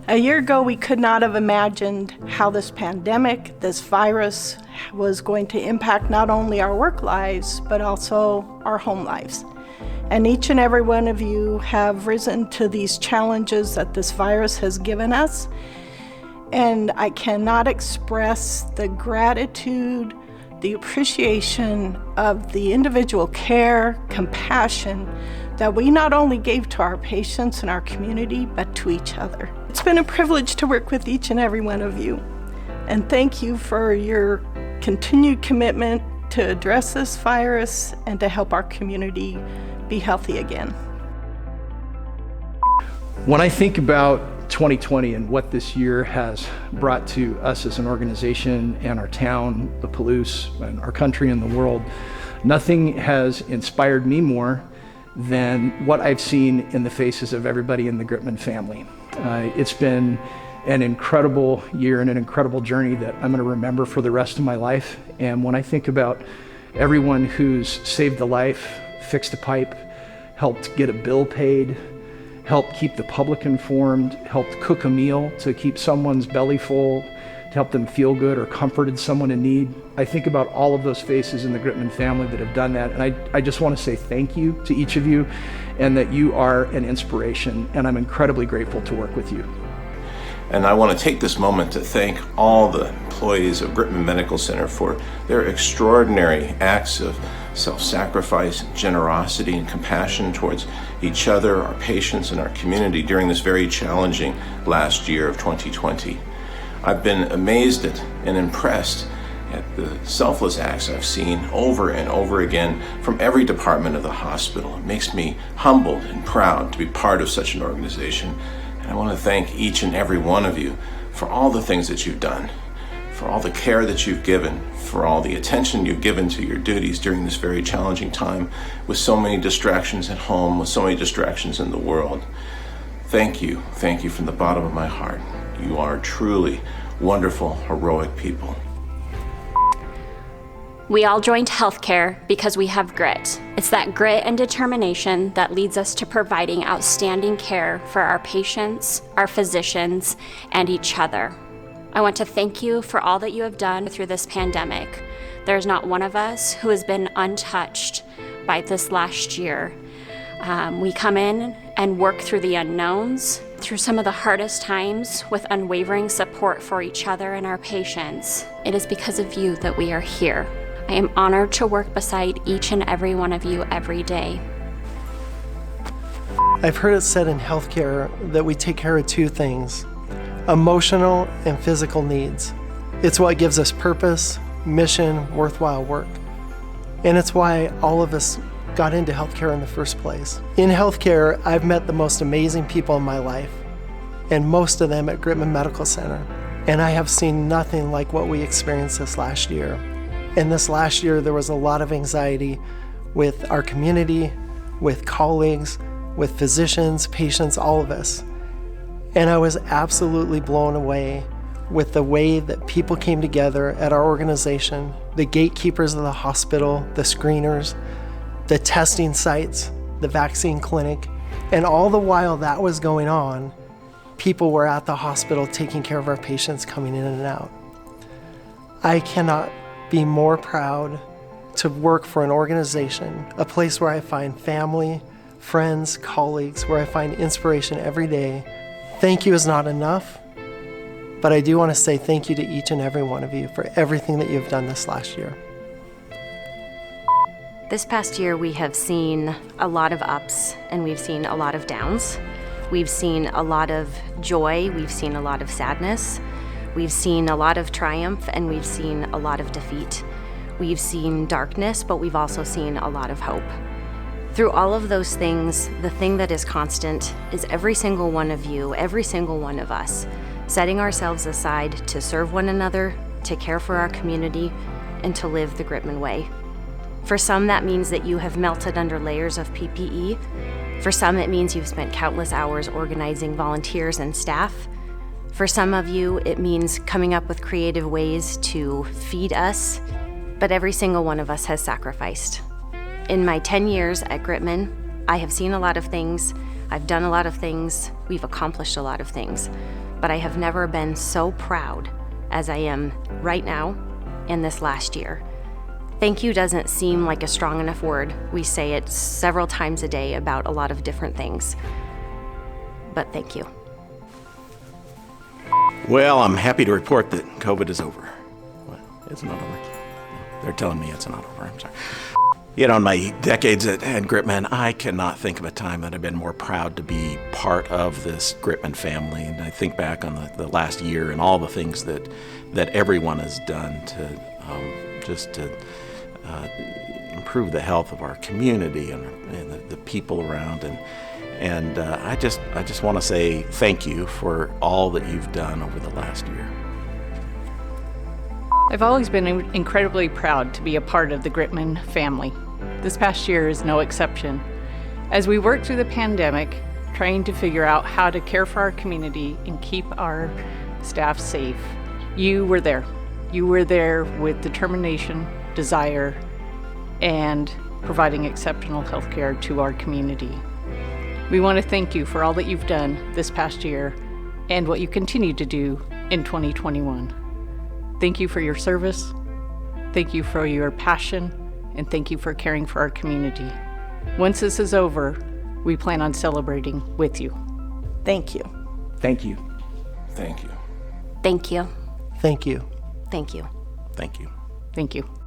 A year ago, we could not have imagined how this pandemic, this virus, was going to impact not only our work lives, but also our home lives. And each and every one of you have risen to these challenges that this virus has given us. And I cannot express the gratitude, the appreciation of the individual care, compassion that we not only gave to our patients and our community, but to each other. It's been a privilege to work with each and every one of you. And thank you for your continued commitment to address this virus and to help our community be healthy again. When I think about 2020 and what this year has brought to us as an organization and our town, the Palouse, and our country and the world, nothing has inspired me more than what I've seen in the faces of everybody in the Gritman family. It's been an incredible year and an incredible journey that I'm going to remember for the rest of my life. And when I think about everyone who's saved a life, fixed a pipe, helped get a bill paid, helped keep the public informed, helped cook a meal to keep someone's belly full, to help them feel good, or comforted someone in need. I think about all of those faces in the Gritman family that have done that, and I just want to say thank you to each of you, and that you are an inspiration, and I'm incredibly grateful to work with you. And I want to take this moment to thank all the employees of Gritman Medical Center for their extraordinary acts of self-sacrifice, generosity, and compassion towards each other, our patients, and our community during this very challenging last year of 2020. I've been amazed at and impressed at the selfless acts I've seen over and over again from every department of the hospital. It makes me humbled and proud to be part of such an organization. And I want to thank each and every one of you for all the things that you've done, for all the care that you've given, for all the attention you've given to your duties during this very challenging time with so many distractions at home, with so many distractions in the world. Thank you from the bottom of my heart. You are truly wonderful, heroic people. We all joined healthcare because we have grit. It's that grit and determination that leads us to providing outstanding care for our patients, our physicians, and each other. I want to thank you for all that you have done through this pandemic. There's not one of us who has been untouched by this last year. We come in and work through the unknowns, through some of the hardest times with unwavering support for each other and our patients. It is because of you that we are here. I am honored to work beside each and every one of you every day. I've heard it said in healthcare that we take care of two things: emotional and physical needs. It's what gives us purpose, mission, worthwhile work. And it's why all of us got into healthcare in the first place. In healthcare, I've met the most amazing people in my life, and most of them at Gritman Medical Center. And I have seen nothing like what we experienced this last year. And this last year, there was a lot of anxiety with our community, with colleagues, with physicians, patients, all of us. And I was absolutely blown away with the way that people came together at our organization, the gatekeepers of the hospital, the screeners, the testing sites, the vaccine clinic, and all the while that was going on, people were at the hospital taking care of our patients coming in and out. I cannot be more proud to work for an organization, a place where I find family, friends, colleagues, where I find inspiration every day. Thank you is not enough, but I do want to say thank you to each and every one of you for everything that you've done this last year. This past year, we have seen a lot of ups and we've seen a lot of downs. We've seen a lot of joy, we've seen a lot of sadness, we've seen a lot of triumph, and we've seen a lot of defeat. We've seen darkness, but we've also seen a lot of hope. Through all of those things, the thing that is constant is every single one of you, every single one of us, setting ourselves aside to serve one another, to care for our community, and to live the Gritman way. For some, that means that you have melted under layers of PPE. For some, it means you've spent countless hours organizing volunteers and staff. For some of you, it means coming up with creative ways to feed us, but every single one of us has sacrificed. In my 10 years at Gritman, I have seen a lot of things, I've done a lot of things, we've accomplished a lot of things. but I have never been so proud as I am right now in this last year. Thank you doesn't seem like a strong enough word. We say it several times a day about a lot of different things. But thank you. Well, I'm happy to report that COVID is over. Well, it's not over. They're telling me it's not over. I'm sorry. You know, in my decades at Gritman, I cannot think of a time that I've been more proud to be part of this Gritman family. And I think back on the last year and all the things that everyone has done to just to improve the health of our community and the people around. And I just want to say thank you for all that you've done over the last year. I've always been incredibly proud to be a part of the Gritman family. This past year is no exception. As we work through the pandemic, trying to figure out how to care for our community and keep our staff safe, you were there. You were there with determination, desire, and providing exceptional health care to our community. We want to thank you for all that you've done this past year and what you continue to do in 2021. Thank you for your service, thank you for your passion, and thank you for caring for our community. Once this is over, we plan on celebrating with you. Thank you. Thank you. Thank you. Thank you. Thank you. Thank you. Thank you. Thank you.